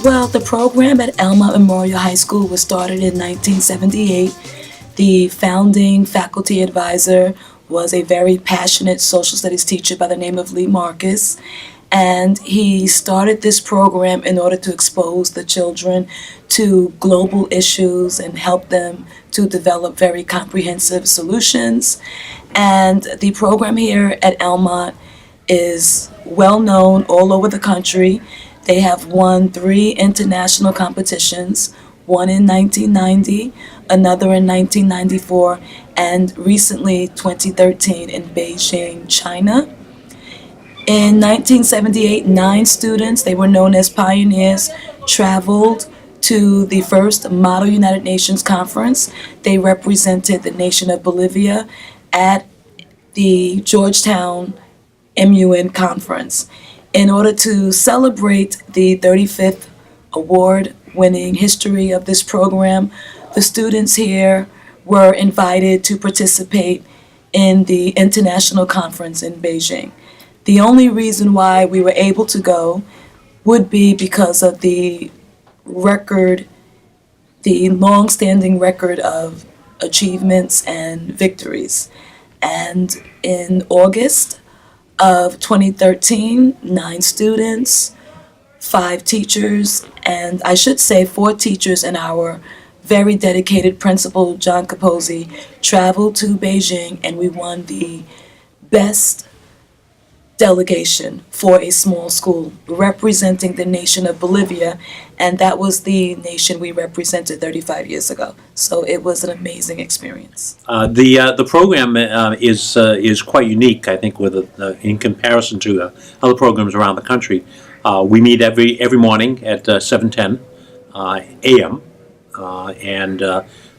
Well, the program at Elmont Memorial High School was started in 1978. The founding faculty advisor was a very passionate social studies teacher by the name of Lee Marcus, and he started this program in order to expose the children to global issues and help them to develop very comprehensive solutions. And the program here at Elmont is well known all over the country. They have won 3 international competitions, one in 1990, another in 1994, and recently 2013 in Beijing, China. In 1978, 9 students, they were known as pioneers, traveled to the first Model United Nations Conference. They represented the nation of Bolivia at the Georgetown MUN Conference. In order to celebrate the 35th award-winning history of this program, the students here were invited to participate in the international conference in Beijing. The only reason why we were able to go would be because of the long-standing record of achievements and victories. And in August of 2013, 9 students, 5 teachers, and I should say 4 teachers and our very dedicated principal, John Capozzi, traveled to Beijing, and we won the best delegation for a small school representing the nation of Bolivia, and that was the nation we represented 35 years ago. So it was an amazing experience. The program is quite unique, I think, in comparison to other programs around the country. We meet every morning at 7:10 a.m. And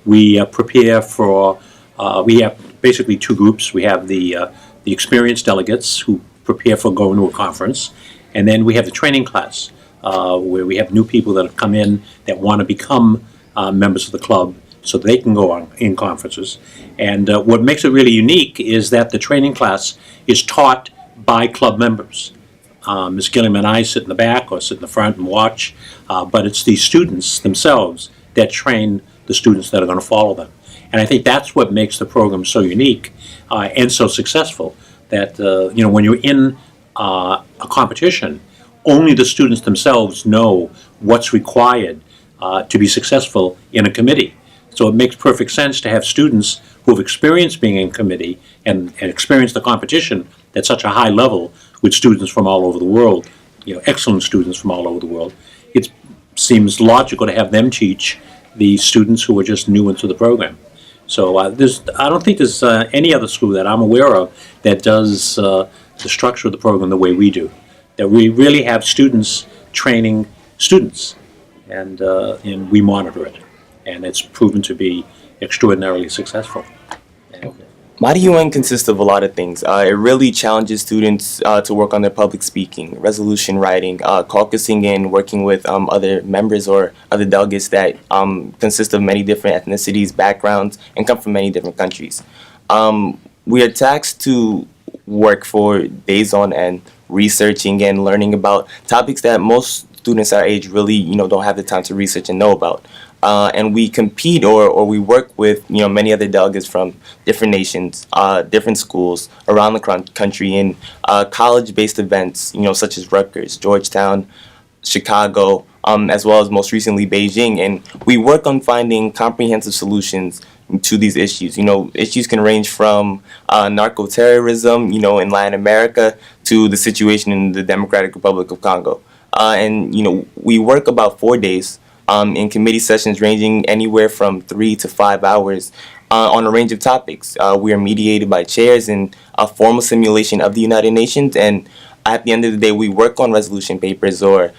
we prepare for. We have basically 2 groups. We have the experienced delegates who prepare for going to a conference, and then we have the training class where we have new people that have come in that want to become members of the club so they can go on in conferences. And what makes it really unique is that the training class is taught by club members. Ms. Gilliam and I sit in the back or sit in the front and watch, but it's the students themselves that train the students that are going to follow them. And I think that's what makes the program so unique and so successful, that when you're in a competition, only the students themselves know what's required to be successful in a committee. So it makes perfect sense to have students who have experienced being in committee and experienced the competition at such a high level with students from all over the world, excellent students from all over the world. It seems logical to have them teach the students who are just new into the program. So I don't think there's any other school that I'm aware of that does the structure of the program the way we do. That we really have students training students, and we monitor it, and it's proven to be extraordinarily successful. Model UN consists of a lot of things. It really challenges students to work on their public speaking, resolution writing, caucusing, and working with other members or other delegates that consist of many different ethnicities, backgrounds, and come from many different countries. We are tasked to work for days on end, researching and learning about topics that most students our age really don't have the time to research and know about. And we compete or we work with many other delegates from different nations, different schools around the country in college-based events, such as Rutgers, Georgetown, Chicago, as well as most recently Beijing. And we work on finding comprehensive solutions to these issues. Issues can range from narco-terrorism, in Latin America, to the situation in the Democratic Republic of Congo. And we work about 4 days. In committee sessions ranging anywhere from 3 to 5 hours on a range of topics. We are mediated by chairs in a formal simulation of the United Nations, and at the end of the day, we work on resolution papers or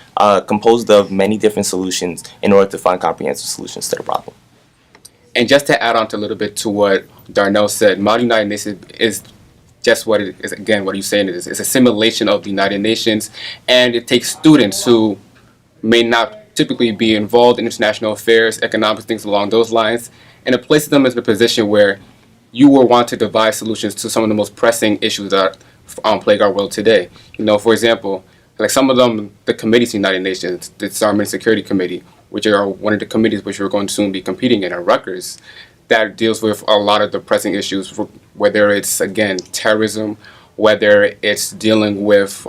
composed of many different solutions in order to find comprehensive solutions to the problem. And just to add on to a little bit to what Darnell said, Model United Nations is just what it is. Again, what he's saying is it's a simulation of the United Nations, and it takes students who may not typically be involved in international affairs, economics, things along those lines, and it places them in a position where you will want to devise solutions to some of the most pressing issues that plague our world today. For example, like some of them, the committees of the United Nations, the Disarmament and Security Committee, which are one of the committees which we're going to soon be competing in Rutgers, that deals with a lot of the pressing issues, whether it's, again, terrorism, whether it's dealing with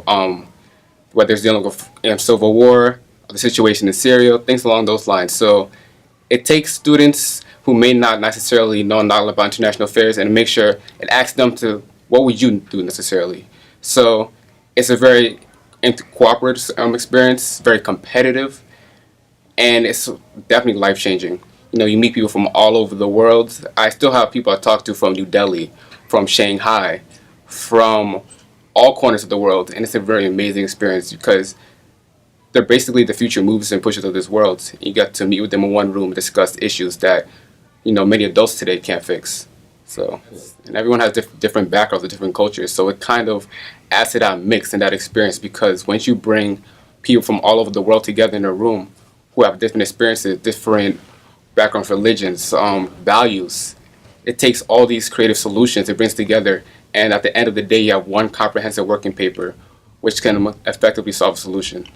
civil war, the situation in Syria, things along those lines. So it takes students who may not necessarily know about international affairs and make sure it asks them to, what would you do necessarily? So it's a very cooperative experience, very competitive, and it's definitely life-changing. You know, you meet people from all over the world. I still have people I talk to from New Delhi, from Shanghai, from all corners of the world, and it's a very amazing experience because they're basically the future movers and pushers of this world. You get to meet with them in one room and discuss issues that, you know, many adults today can't fix. So, and everyone has different backgrounds, different cultures, so it kind of adds to that mix and that experience, because once you bring people from all over the world together in a room who have different experiences, different backgrounds, religions, values, it takes all these creative solutions, it brings together, and at the end of the day, you have one comprehensive working paper which can effectively solve a solution.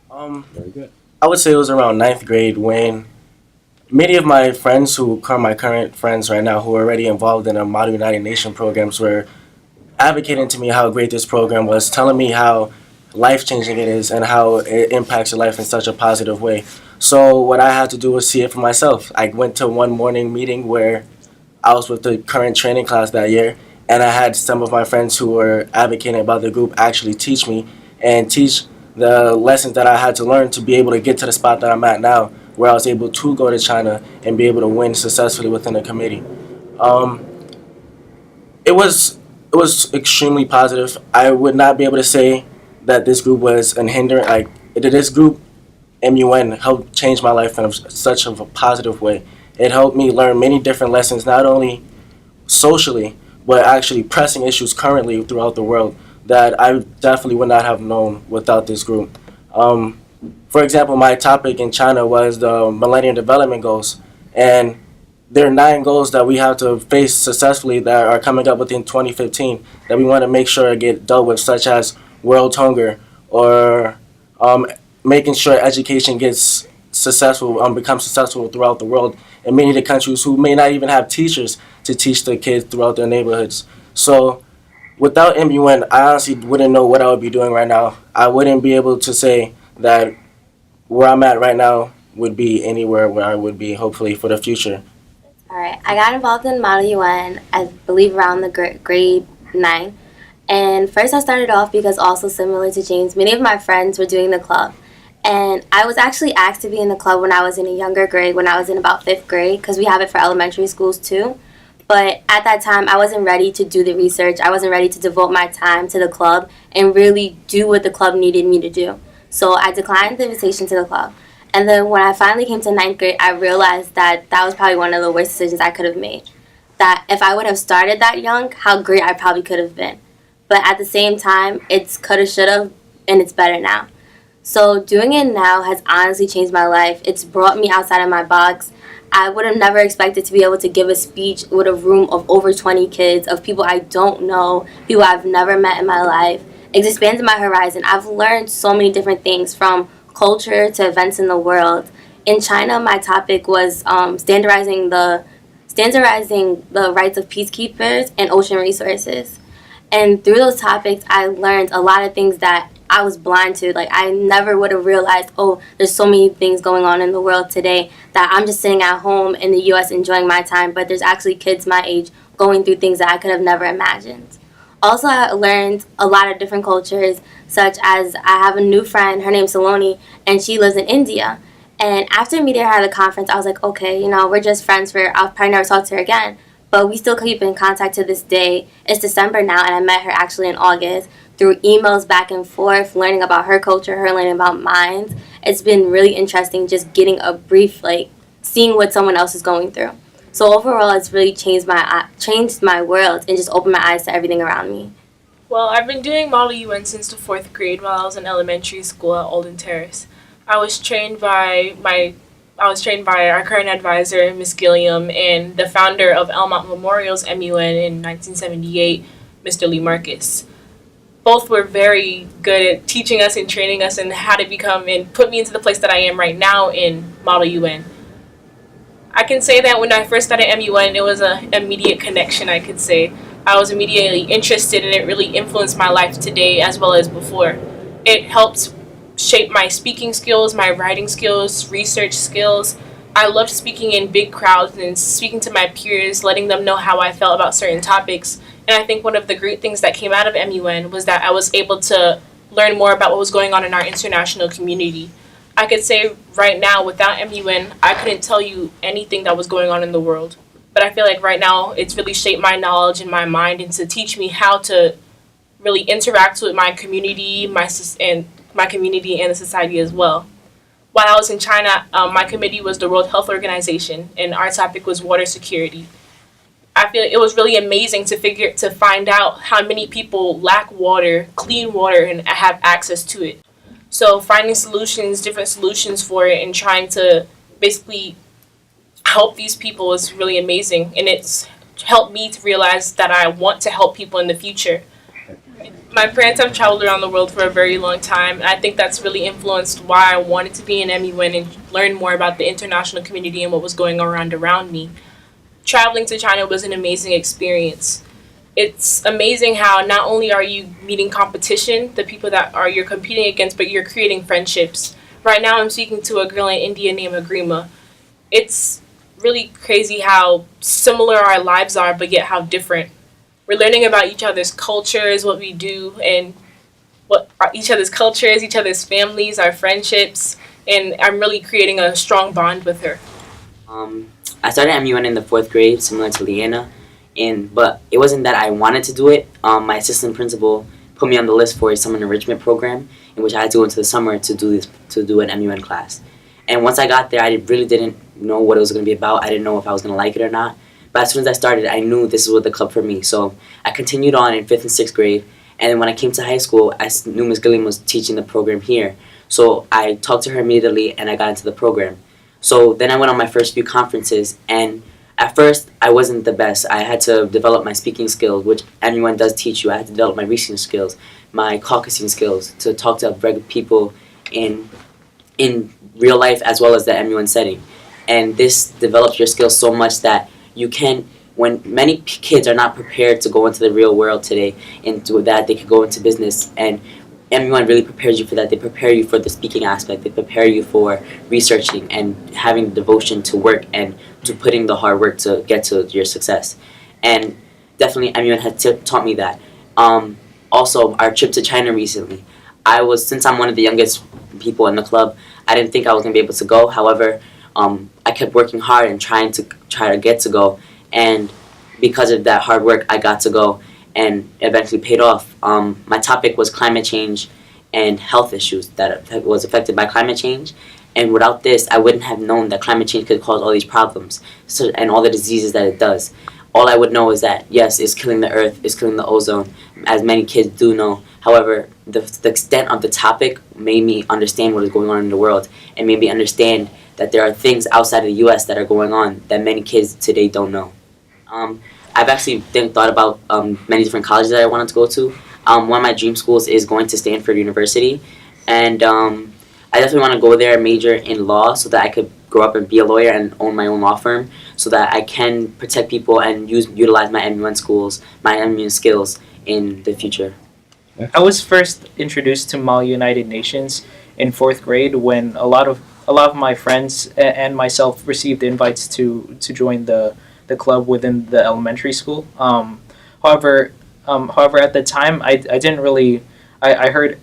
Very good. I would say it was around ninth grade when many of my friends who are my current friends right now who are already involved in a Model United Nation programs were advocating to me how great this program was, telling me how life-changing it is and how it impacts your life in such a positive way. So what I had to do was see it for myself. I went to one morning meeting where I was with the current training class that year, and I had some of my friends who were advocating about the group actually teach me and teach the lessons that I had to learn to be able to get to the spot that I'm at now, where I was able to go to China and be able to win successfully within the committee. It was extremely positive. I would not be able to say that this group was an hindrance. Like, this group, MUN, helped change my life in such a positive way. It helped me learn many different lessons, not only socially, but actually pressing issues currently throughout the world that I definitely would not have known without this group. For example, my topic in China was the Millennium Development Goals, and there are 9 goals that we have to face successfully that are coming up within 2015 that we want to make sure get dealt with, such as world hunger, or making sure education gets successful, becomes successful throughout the world in many of the countries who may not even have teachers to teach the kids throughout their neighborhoods. So without MUN, I honestly wouldn't know what I would be doing right now. I wouldn't be able to say that where I'm at right now would be anywhere where I would be, hopefully, for the future. All right, I got involved in Model UN, I believe around the grade 9. And first I started off because, also similar to James, many of my friends were doing the club. And I was actually asked to be in the club when I was in a younger grade, when I was in about 5th grade, because we have it for elementary schools too. But at that time, I wasn't ready to do the research. I wasn't ready to devote my time to the club and really do what the club needed me to do. So I declined the invitation to the club. And then when I finally came to 9th grade, I realized that that was probably one of the worst decisions I could have made. That if I would have started that young, how great I probably could have been. But at the same time, it's coulda, shoulda, and it's better now. So doing it now has honestly changed my life. It's brought me outside of my box. I would have never expected to be able to give a speech with a room of over 20 kids, of people I don't know, people I've never met in my life. It's expanded my horizon. I've learned so many different things, from culture to events in the world. In China, my topic was standardizing the rights of peacekeepers and ocean resources. And through those topics, I learned a lot of things that I was blind to. Like, I never would have realized, oh, there's so many things going on in the world today that I'm just sitting at home in the U.S. enjoying my time, but there's actually kids my age going through things that I could have never imagined. Also, I learned a lot of different cultures, such as I have a new friend, her name's Saloni, and she lives in India. And after meeting her at the conference, I was like, okay, we're just friends I'll probably never talk to her again. But we still keep in contact to this day. It's December now, and I met her actually in August through emails back and forth, learning about her culture, her learning about mine. It's been really interesting just getting a brief, seeing what someone else is going through. So overall, it's really changed my world and just opened my eyes to everything around me. Well, I've been doing Model UN since the 4th grade while I was in elementary school at Alden Terrace. I was trained by our current advisor, Ms. Gilliam, and the founder of Elmont Memorial's MUN in 1978, Mr. Lee Marcus. both were very good at teaching us and training us and how to become and put me into the place that I am right now in Model UN. I can say that when I first started MUN, it was an immediate connection, I could say. I was immediately interested and it really influenced my life today as well as before. It helped shape my speaking skills, my writing skills, research skills. I loved speaking in big crowds and speaking to my peers, letting them know how I felt about certain topics. And I think one of the great things that came out of MUN was that I was able to learn more about what was going on in our international community. I could say right now, without MUN, I couldn't tell you anything that was going on in the world. But I feel like right now, it's really shaped my knowledge and my mind and to teach me how to really interact with my community, my community and the society as well. While I was in China, my committee was the World Health Organization, and our topic was water security. I feel it was really amazing to find out how many people lack water, clean water, and have access to it. So finding solutions, different solutions for it, and trying to basically help these people is really amazing, and it's helped me to realize that I want to help people in the future. My parents have traveled around the world for a very long time, and I think that's really influenced why I wanted to be in MUN and learn more about the international community and what was going on around me. Traveling to China was an amazing experience. It's amazing how not only are you meeting competition, the people that you're competing against, but you're creating friendships. Right now I'm speaking to a girl in India named Agrima. It's really crazy how similar our lives are, but yet how different. We're learning about each other's cultures, what we do, and what are each other's cultures, each other's families, our friendships, and I'm really creating a strong bond with her. I started MUN in the 4th grade, similar to Leanna, but it wasn't that I wanted to do it. My assistant principal put me on the list for a summer enrichment program in which I had to go into the summer to do an MUN class. And once I got there, I really didn't know what it was going to be about. I didn't know if I was going to like it or not. But as soon as I started, I knew this was the club for me. So I continued on in 5th and 6th grade. And then when I came to high school, I knew Ms. Gilliam was teaching the program here. So I talked to her immediately and I got into the program. So then I went on my first few conferences, and at first I wasn't the best. I had to develop my speaking skills, which MUN does teach you. I had to develop my research skills, my caucusing skills, to talk to regular people in real life as well as the MUN setting. And this develops your skills so much that you can, when many kids are not prepared to go into the real world today, into that they could go into business, and MUN really prepares you for that. They prepare you for the speaking aspect. They prepare you for researching and having devotion to work and to putting the hard work to get to your success. And definitely MUN has taught me that. Also, our trip to China recently. Since I'm one of the youngest people in the club, I didn't think I was going to be able to go. However, I kept working hard and trying to get to go. And because of that hard work, I got to go. And eventually paid off. My topic was climate change and health issues that was affected by climate change. And without this, I wouldn't have known that climate change could cause all these problems and all the diseases that it does. All I would know is that, yes, it's killing the earth, it's killing the ozone, as many kids do know. However, the extent of the topic made me understand what is going on in the world and made me understand that there are things outside of the U.S. that are going on that many kids today don't know. I've actually thought about many different colleges that I wanted to go to. One of my dream schools is going to Stanford University, and I definitely want to go there and major in law so that I could grow up and be a lawyer and own my own law firm, so that I can protect people and utilize my MUN skills in the future. I was first introduced to Mali United Nations in 4th grade when a lot of my friends and myself received invites to join the club within the elementary school. However, at the time, I didn't really. I heard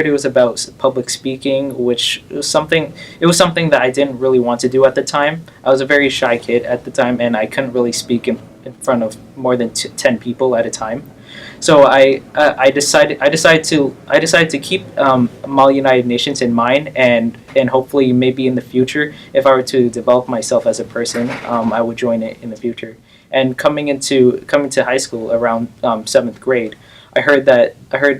it was about public speaking, which was something. It was something that I didn't really want to do at the time. I was a very shy kid at the time, and I couldn't really speak in front of more than 10 people at a time. So I decided to keep Mali United Nations in mind, and hopefully maybe in the future, if I were to develop myself as a person, I would join it in the future. And coming to high school around 7th grade, I heard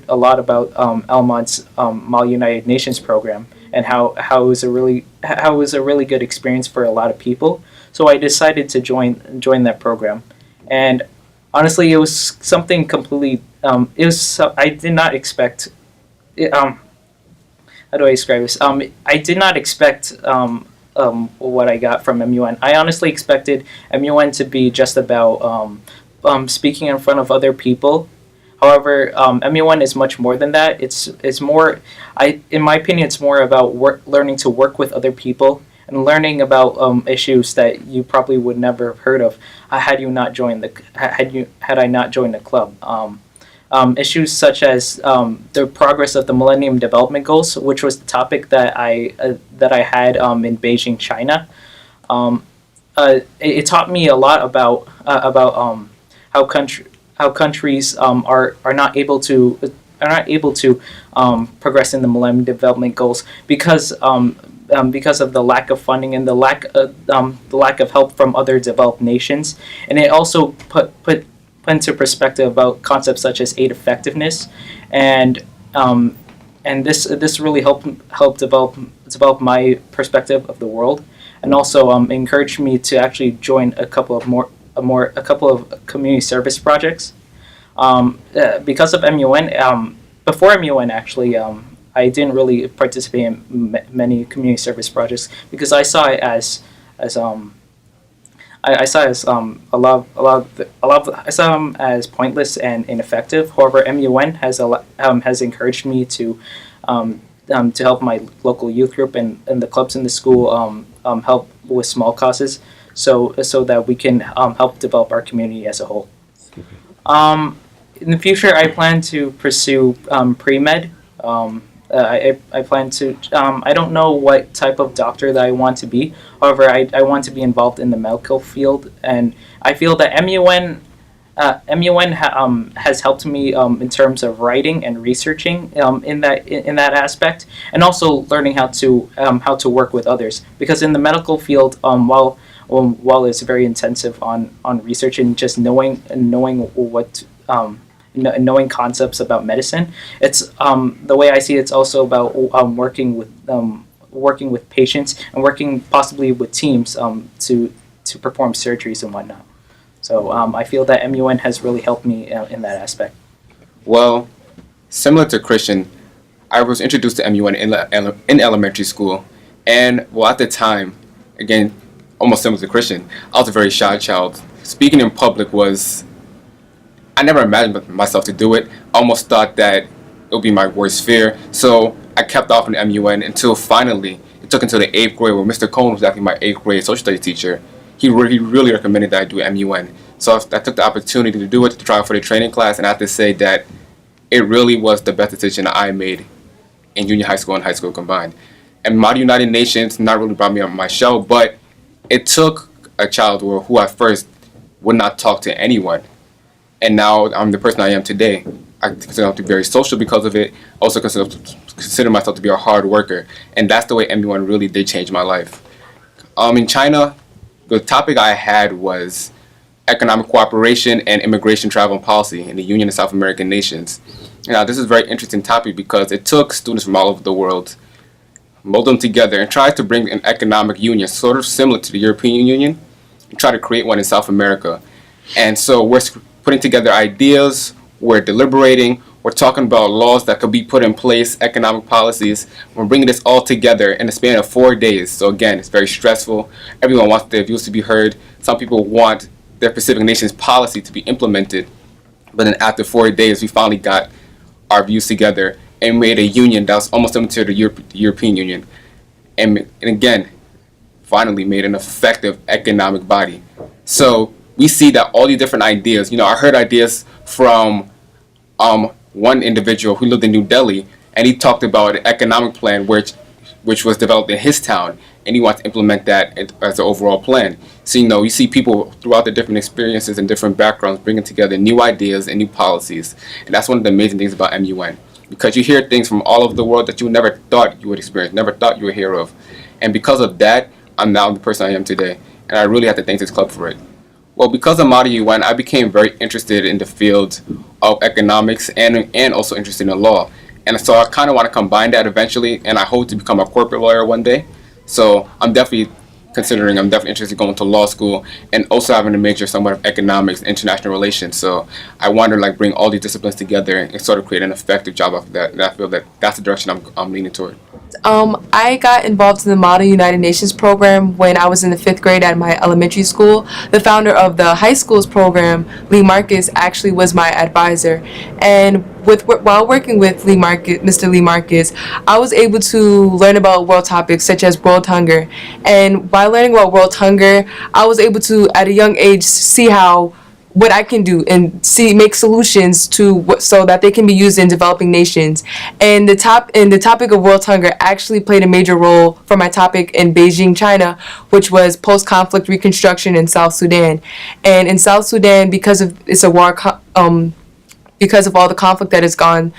a lot about Elmont's Mali United Nations program and how it was a really good experience for a lot of people. So I decided to join that program, and honestly, it was something completely. I did not expect. It, how do I describe this? I did not expect what I got from MUN. I honestly expected MUN to be just about speaking in front of other people. However, MUN is much more than that. It's more, in my opinion, it's more about learning to work with other people and learning about issues that you probably would never have heard of had you not joined the had I not joined the club. Issues such as the progress of the Millennium Development Goals, which was the topic that I had in Beijing, China. It taught me a lot about how countries are not able to progress in the Millennium Development Goals because of the lack of funding and the lack of help from other developed nations, and it also put into perspective about concepts such as aid effectiveness, and this really helped develop my perspective of the world, and also encouraged me to actually join a couple of community service projects. Because of MUN, before MUN actually, I didn't really participate in many community service projects because I saw it as I saw it as I saw them as pointless and ineffective. However, MUN has encouraged me to help my local youth group and the clubs in the school help with small causes, so that we can help develop our community as a whole. In the future, I plan to pursue pre-med. I plan to. I don't know what type of doctor that I want to be. However, I want to be involved in the medical field, and I feel that MUN has helped me in terms of writing and researching in that aspect, and also learning how to work with others. Because in the medical field, while it's very intensive on research and just knowing what. Knowing concepts about medicine, it's the way I see it, it's also about working with patients and working possibly with teams to perform surgeries and whatnot. So I feel that MUN has really helped me in that aspect. Well, similar to Christian, I was introduced to MUN in elementary school, and well, at the time, again, almost similar to Christian, I was a very shy child. Speaking in public I never imagined myself to do it. I almost thought that it would be my worst fear. So I kept off in MUN until finally, it took until the 8th grade where Mr. Cohn was actually my 8th grade social studies teacher. He really recommended that I do MUN. So I took the opportunity to do it, to try out for the training class, and I have to say that it really was the best decision I made in junior high school and high school combined. And Model United Nations not really brought me on my show, but it took a child who at first would not talk to anyone. And now I'm the person I am today. I consider myself to be very social because of it. Also consider myself to be a hard worker. And that's the way MUN really did change my life. In China, the topic I had was economic cooperation and immigration, travel, and policy in the Union of South American Nations. Now, this is a very interesting topic because it took students from all over the world, mold them together, and tried to bring an economic union, sort of similar to the European Union, and try to create one in South America. And so we're putting together ideas, we're deliberating, we're talking about laws that could be put in place, economic policies. We're bringing this all together in the span of 4 days. So again, it's very stressful. Everyone wants their views to be heard. Some people want their Pacific Nations policy to be implemented. But then after 4 days, we finally got our views together and made a union that was almost similar to the European Union. And again, finally made an effective economic body. So we see that all these different ideas, I heard ideas from one individual who lived in New Delhi, and he talked about an economic plan which was developed in his town, and he wants to implement that as an overall plan. So, you see people throughout the different experiences and different backgrounds bringing together new ideas and new policies. And that's one of the amazing things about MUN, because you hear things from all over the world that you never thought you would experience, never thought you would hear of. And because of that, I'm now the person I am today. And I really have to thank this club for it. Well, because of Model UN, I became very interested in the field of economics and also interested in law. And so I kind of want to combine that eventually, and I hope to become a corporate lawyer one day. So I'm definitely considering I'm definitely interested in going to law school and also having a major somewhat of economics, international relations. So I want to like bring all these disciplines together and sort of create an effective job off of that. And I feel that that's the direction I'm leaning toward. I got involved in the Model United Nations program when I was in the 5th grade at my elementary school. The founder of the high school's program, Lee Marcus, actually was my advisor. And while working with Mr. Lee Marcus, I was able to learn about world topics such as world hunger. And by learning about world hunger, I was able to, at a young age, see what I can do and make solutions so that they can be used in developing nations. And the topic of world hunger actually played a major role for my topic in Beijing, China, which was post-conflict reconstruction in South Sudan. And in South Sudan, because of all the conflict that has gone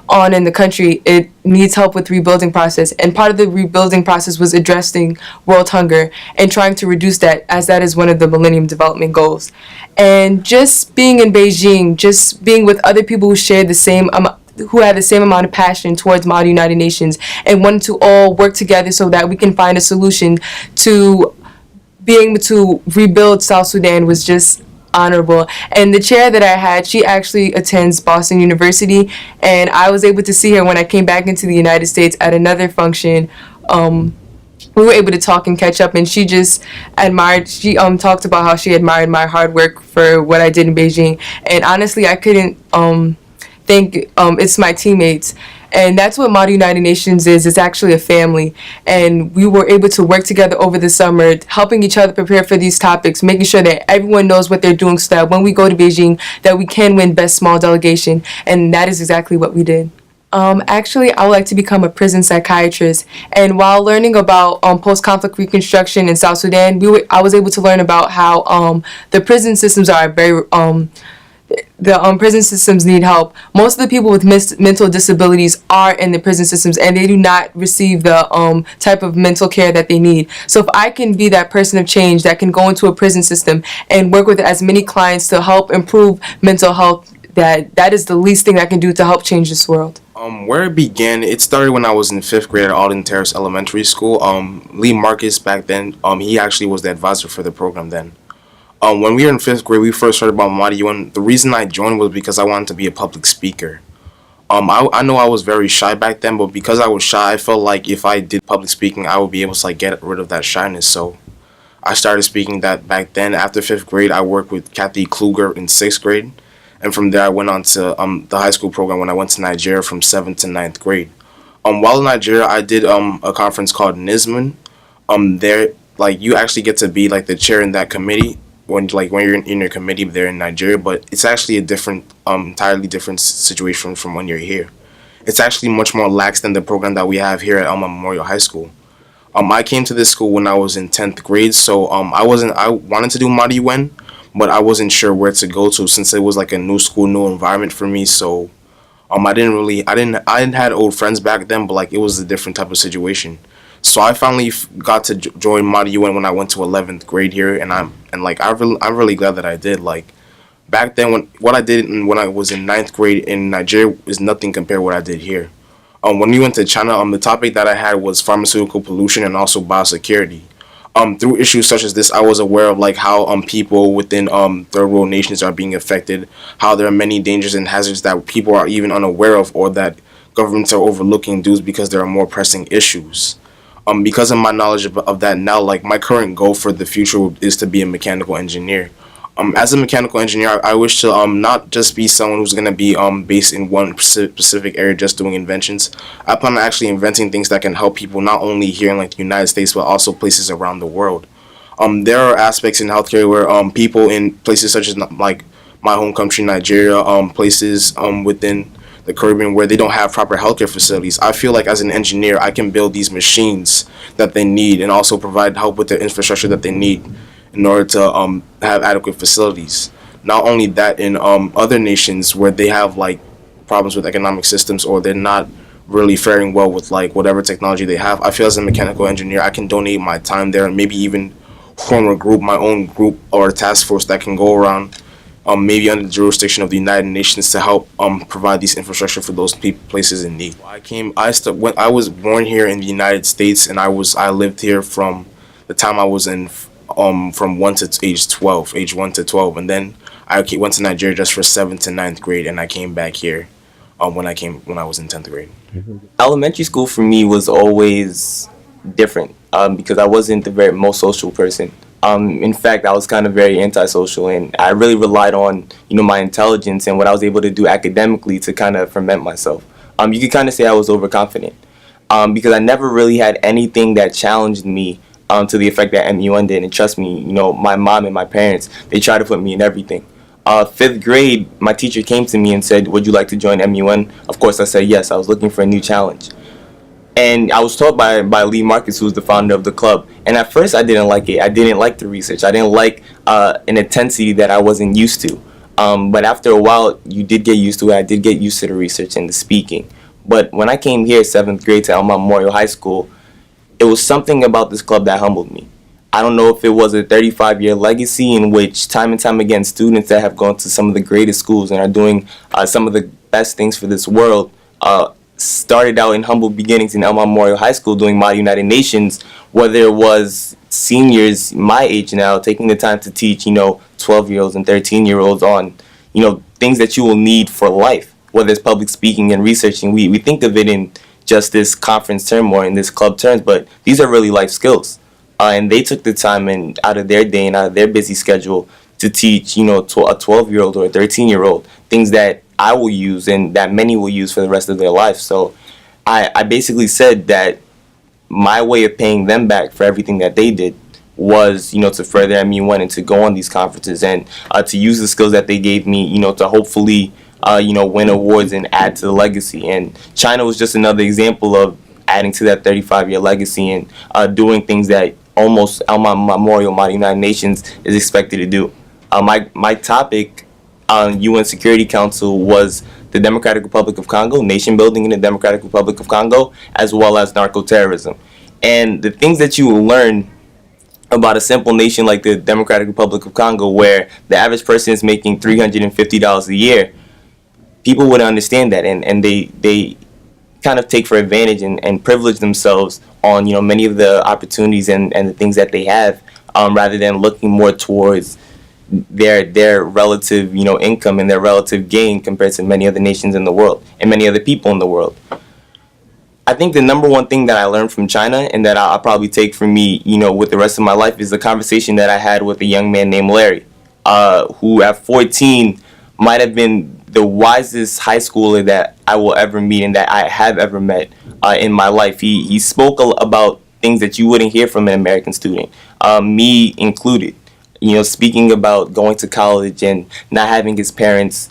on in the country, it needs help with rebuilding process. And part of the rebuilding process was addressing world hunger and trying to reduce that, as that is one of the Millennium Development Goals. And just being in Beijing, just being with other people who shared who had the same amount of passion towards Model United Nations and wanted to all work together so that we can find a solution to being able to rebuild South Sudan was just honorable. And the chair that I had, she actually attends Boston University, and I was able to see her when I came back into the United States at another function. We were able to talk and catch up, and she just talked about how she admired my hard work for what I did in Beijing. And honestly, I couldn't thank it's my teammates. And that's what Model United Nations is. It's actually a family. And we were able to work together over the summer, helping each other prepare for these topics, making sure that everyone knows what they're doing so that when we go to Beijing, that we can win Best Small Delegation. And that is exactly what we did. Actually, I would like to become a prison psychiatrist. And while learning about post-conflict reconstruction in South Sudan, I was able to learn about how the prison systems are very... prison systems need help. Most of the people with mental disabilities are in the prison systems, and they do not receive the type of mental care that they need. So if I can be that person of change that can go into a prison system and work with as many clients to help improve mental health, that is the least thing I can do to help change this world. Where it began, it started when I was in 5th grade at Alden Terrace Elementary School. Lee Marcus back then, he actually was the advisor for the program then. When we were in 5th grade, we first heard about Model UN. The reason I joined was because I wanted to be a public speaker. I know I was very shy back then, but because I was shy, I felt like if I did public speaking, I would be able to like get rid of that shyness. So I started speaking that back then. After 5th grade, I worked with Kathy Kluger in 6th grade. And from there, I went on to the high school program when I went to Nigeria from 7th to 9th grade. While in Nigeria, I did a conference called NISMAN. There, like, you actually get to be like the chair in that committee when you're in your committee there in Nigeria, but it's actually a different, entirely different situation from when you're here. It's actually much more lax than the program that we have here at Elmont Memorial High School. I came to this school when I was in 10th grade, so I wanted to do Model UN, but I wasn't sure where to go to since it was like a new school, new environment for me. So I didn't had old friends back then, but like it was a different type of situation. So I finally got to join Model UN when I went to 11th grade here, and I'm really glad that I did. Like back then, what I did when I was in 9th grade in Nigeria is nothing compared to what I did here. When we went to China, the topic that I had was pharmaceutical pollution and also biosecurity. Through issues such as this, I was aware of like how people within third world nations are being affected, how there are many dangers and hazards that people are even unaware of or that governments are overlooking due because there are more pressing issues. Because of my knowledge of that now, like my current goal for the future is to be a mechanical engineer. As a mechanical engineer, I wish to not just be someone who's going to be based in one specific area just doing inventions. I plan on actually inventing things that can help people not only here in like the United States but also places around the world. There are aspects in healthcare where people in places such as like my home country Nigeria, places within the Caribbean where they don't have proper healthcare facilities. I feel like as an engineer I can build these machines that they need and also provide help with the infrastructure that they need in order to have adequate facilities. Not only that, in other nations where they have like problems with economic systems or they're not really faring well with like whatever technology they have, I feel as a mechanical engineer I can donate my time there and maybe even form a group, my own group or a task force that can go around maybe under the jurisdiction of the United Nations to help provide these infrastructure for those places in need. When I was born here in the United States and I lived here from the time I was in from age 1 to 12, and then went to Nigeria just for 7th to ninth grade, and I came back here when I was in 10th grade. Elementary school for me was always different because I wasn't the very most social person. In fact, I was kind of very antisocial, and I really relied on my intelligence and what I was able to do academically to kind of ferment myself. You could kind of say I was overconfident because I never really had anything that challenged me to the effect that MUN did. And trust me, my mom and my parents, they tried to put me in everything. 5th grade, my teacher came to me and said, "Would you like to join MUN?" Of course, I said yes. I was looking for a new challenge. And I was taught by Lee Marcus, who was the founder of the club. And at first, I didn't like it. I didn't like the research. I didn't like an intensity that I wasn't used to. But after a while, you did get used to it. I did get used to the research and the speaking. But when I came here, 7th grade, to Elmont Memorial High School, it was something about this club that humbled me. I don't know if it was a 35-year legacy in which time and time again students that have gone to some of the greatest schools and are doing some of the best things for this world started out in humble beginnings in Elmont Memorial High School doing Model United Nations, whether it was seniors my age now taking the time to teach 12-year-olds and 13-year-olds on things that you will need for life, whether it's public speaking and researching. We think of it in just this conference term or in this club terms, but these are really life skills. And they took the time and out of their day and out of their busy schedule to teach, to a 12-year-old or a 13-year-old things that I will use and that many will use for the rest of their life. So I basically said that my way of paying them back for everything that they did was, to further MU1 and to go on these conferences and to use the skills that they gave me, to hopefully, win awards and add to the legacy. And China was just another example of adding to that 35-year legacy and doing things that almost Elmont Memorial Model United Nations is expected to do. My topic on UN Security Council was the Democratic Republic of Congo, nation building in the Democratic Republic of Congo, as well as narco-terrorism. And the things that you will learn about a simple nation like the Democratic Republic of Congo, where the average person is making $350 a year, people wouldn't understand that, and they kind of take for advantage and privilege themselves on many of the opportunities and the things that they have, rather than looking more towards their relative income and their relative gain compared to many other nations in the world and many other people in the world. I think the number one thing that I learned from China and that I'll probably take from me with the rest of my life is the conversation that I had with a young man named Larry, who at 14 might have been the wisest high schooler that I will ever meet and that I have ever met in my life. He spoke about things that you wouldn't hear from an American student, me included. Speaking about going to college and not having his parents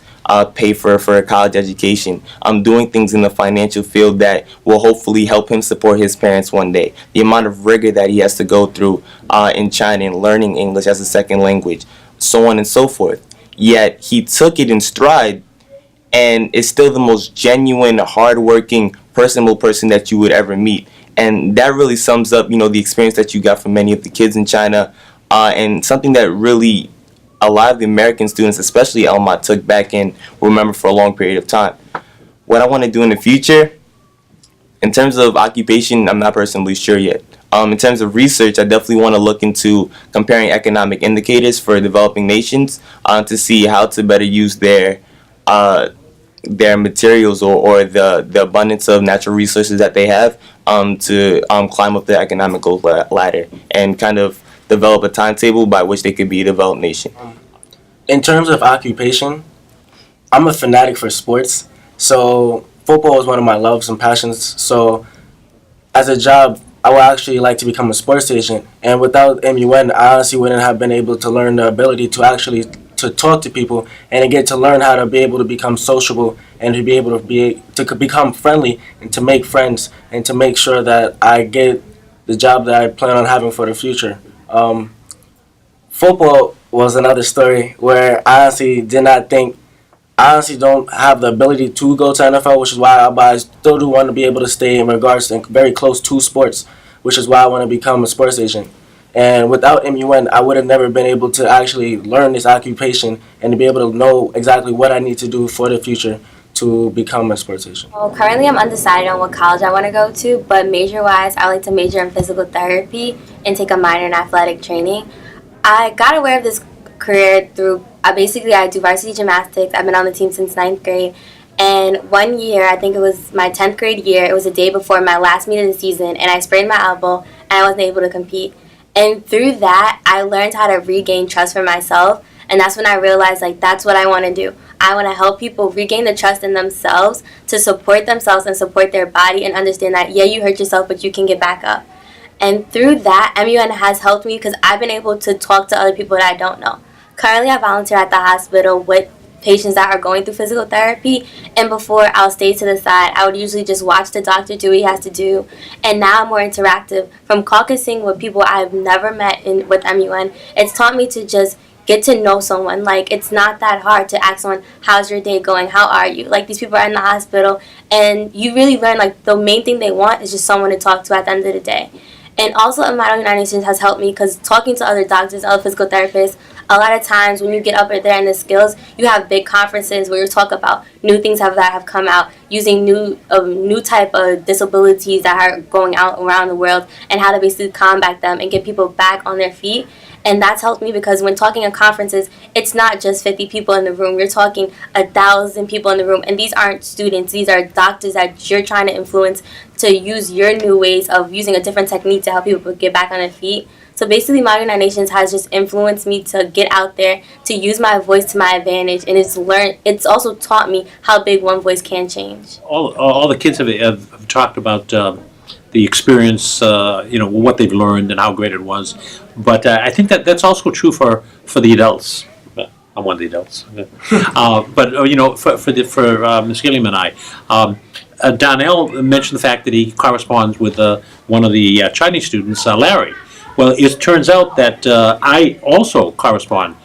pay for a college education. Doing things in the financial field that will hopefully help him support his parents one day. The amount of rigor that he has to go through in China and learning English as a second language, so on and so forth. Yet he took it in stride and is still the most genuine, hardworking, personable person that you would ever meet. And that really sums up, the experience that you got from many of the kids in China, and something that really a lot of the American students, especially Elmont, took back and will remember for a long period of time. What I want to do in the future, in terms of occupation, I'm not personally sure yet. In terms of research, I definitely want to look into comparing economic indicators for developing nations to see how to better use their materials or the abundance of natural resources that they have to climb up the economical ladder and kind of develop a timetable by which they could be a developed nation. In terms of occupation, I'm a fanatic for sports, so football is one of my loves and passions. So as a job, I would actually like to become a sports agent, and without MUN, I honestly wouldn't have been able to learn the ability to actually to talk to people and to get to learn how to be able to become sociable and to be able to become friendly and to make friends and to make sure that I get the job that I plan on having for the future. Football was another story where I honestly don't have the ability to go to NFL, which is why I still do want to be able to stay in regards to very close to sports, which is why I want to become a sports agent. And without MUN, I would have never been able to actually learn this occupation and to be able to know exactly what I need to do for the future to become a sports agent. Well, currently I'm undecided on what college I want to go to, but major-wise, I like to major in physical therapy and take a minor in athletic training. I got aware of this career through, I do varsity gymnastics. I've been on the team since ninth grade. And one year, I think it was my 10th grade year, it was the day before my last meet of the season, and I sprained my elbow, and I wasn't able to compete. And through that, I learned how to regain trust for myself, and that's when I realized, like, that's what I want to do. I want to help people regain the trust in themselves to support themselves and support their body and understand that, yeah, you hurt yourself, but you can get back up. And through that, MUN has helped me because I've been able to talk to other people that I don't know. Currently, I volunteer at the hospital with patients that are going through physical therapy, and before I'll stay to the side. I would usually just watch the doctor do what he has to do, and now I'm more interactive. From caucusing with people I've never met with MUN, it's taught me to just get to know someone. Like, it's not that hard to ask someone, how's your day going, how are you? Like, these people are in the hospital, and you really learn, like, the main thing they want is just someone to talk to at the end of the day. And also, Model United Nations has helped me because talking to other doctors, other physical therapists, a lot of times when you get up there in the skills, you have big conferences where you talk about new things that have come out, using new type of disabilities that are going out around the world, and how to basically combat them and get people back on their feet. And that's helped me because when talking at conferences, it's not just 50 people in the room. You're talking 1,000 people in the room. And these aren't students. These are doctors that you're trying to influence to use your new ways of using a different technique to help people get back on their feet. So basically, Model United Nations has just influenced me to get out there, to use my voice to my advantage. And it's also taught me how big one voice can change. All the kids have talked about the experience, what they've learned and how great it was. But I think that's also true for the adults. I'm one of the adults. For Ms. Gilliam and I, Donnell mentioned the fact that he corresponds with one of the Chinese students, Larry. Well, it turns out that I also correspond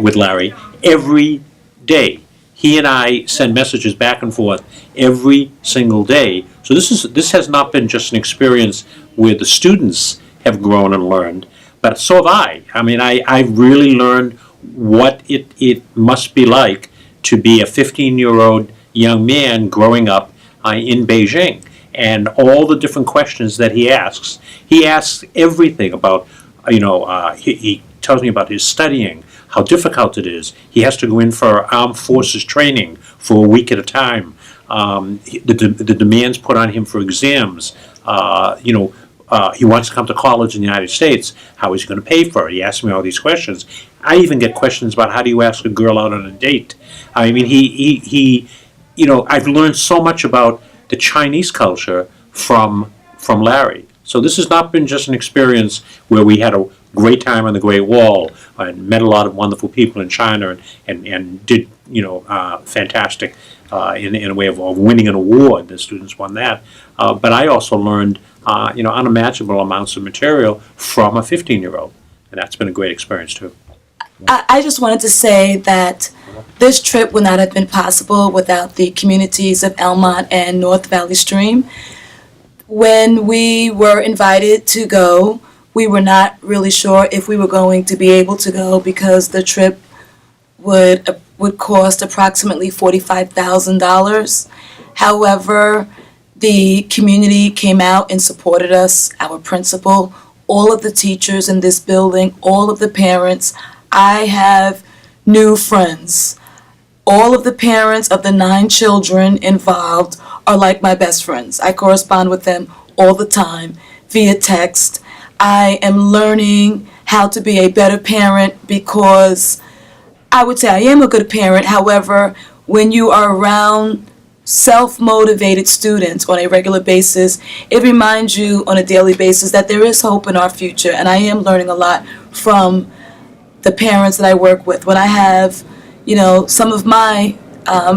with Larry every day. He and I send messages back and forth every single day. So this has not been just an experience where the students have grown and learned, but so have I. I mean, I've really learned what it must be like to be a 15-year-old young man growing up in Beijing. And all the different questions that he asks. He asks everything about, he tells me about his studying, how difficult it is. He has to go in for armed forces training for a week at a time. The demands put on him for exams. He wants to come to college in the United States. How is he going to pay for it? He asks me all these questions. I even get questions about how do you ask a girl out on a date. I mean, I've learned so much about the Chinese culture from Larry. So this has not been just an experience where we had a great time on the Great Wall and met a lot of wonderful people in China and did fantastic in a way of winning an award. The students won that. But I also learned unimaginable amounts of material from a 15-year-old, and that's been a great experience too. I just wanted to say that this trip would not have been possible without the communities of Elmont and North Valley Stream. When we were invited to go, we were not really sure if we were going to be able to go because the trip would cost approximately $45,000. However, the community came out and supported us, our principal, all of the teachers in this building, all of the parents. I have new friends. All of the parents of the 9 children involved are like my best friends. I correspond with them all the time via text. I am learning how to be a better parent because I would say I am a good parent. However, when you are around self-motivated students on a regular basis, it reminds you on a daily basis that there is hope in our future. And I am learning a lot from the parents that I work with. When I have, some of my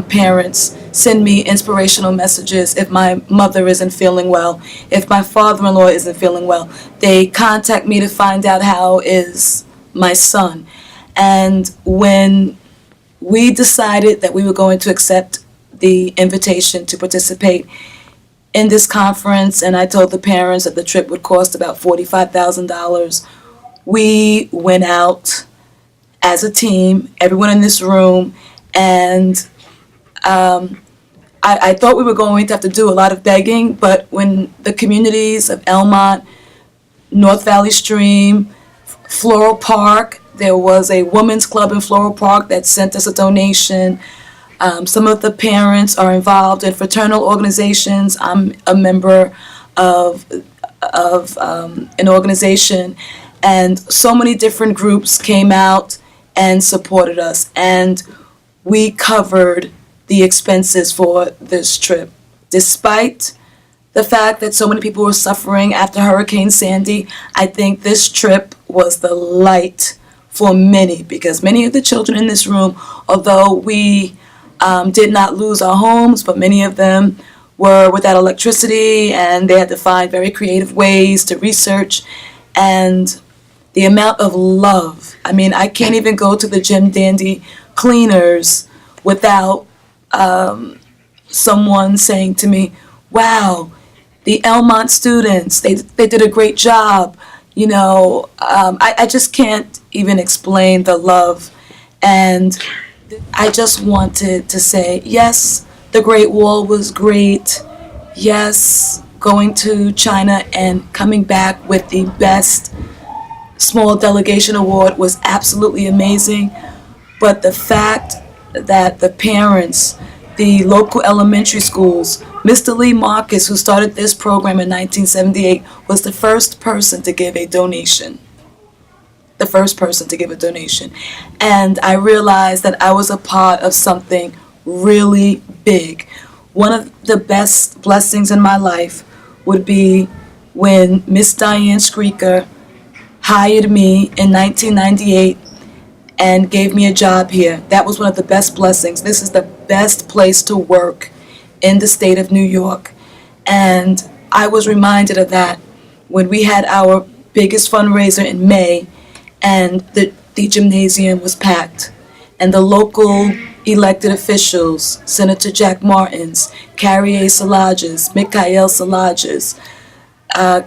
parents send me inspirational messages if my mother isn't feeling well, if my father-in-law isn't feeling well, they contact me to find out how is my son. And when we decided that we were going to accept the invitation to participate in this conference, and I told the parents that the trip would cost about $45,000, we went out as a team, everyone in this room, and I thought we were going to have to do a lot of begging, but when the communities of Elmont North Valley Stream, Floral Park. There was a women's club in Floral Park that sent us a donation. Some of the parents are involved in fraternal organizations. I'm a member of an organization, and so many different groups came out and supported us, and we covered the expenses for this trip. Despite the fact that so many people were suffering after Hurricane Sandy, I think this trip was the light for many, because many of the children in this room, although we did not lose our homes, but many of them were without electricity, and they had to find very creative ways to research. And the amount of love, I mean, I can't even go to the Jim Dandy cleaners without someone saying to me, wow, the Elmont students, they did a great job. You know, I just can't even explain the love. And I just wanted to say, yes, the Great Wall was great. Yes, going to China and coming back with the best small delegation award was absolutely amazing. But the fact that the parents, the local elementary schools, Mr. Lee Marcus, who started this program in 1978, was the first person to give a donation. The first person to give a donation. And I realized that I was a part of something really big. One of the best blessings in my life would be when Miss Diane Screeker hired me in 1998 and gave me a job here. That was one of the best blessings. This is the best place to work in the state of New York. And I was reminded of that when we had our biggest fundraiser in May, and the gymnasium was packed. And the local elected officials, Senator Jack Martins, Carrie Salages, Mikhail Salages,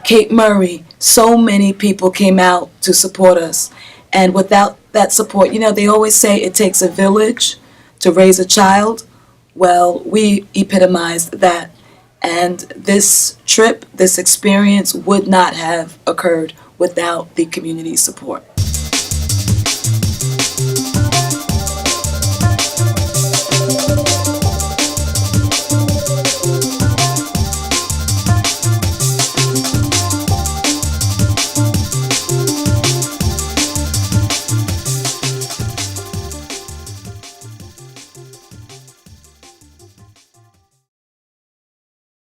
Kate Murray, so many people came out to support us. And without that support, you know, they always say it takes a village to raise a child. Well, we epitomized that. And this trip, this experience would not have occurred without the community support.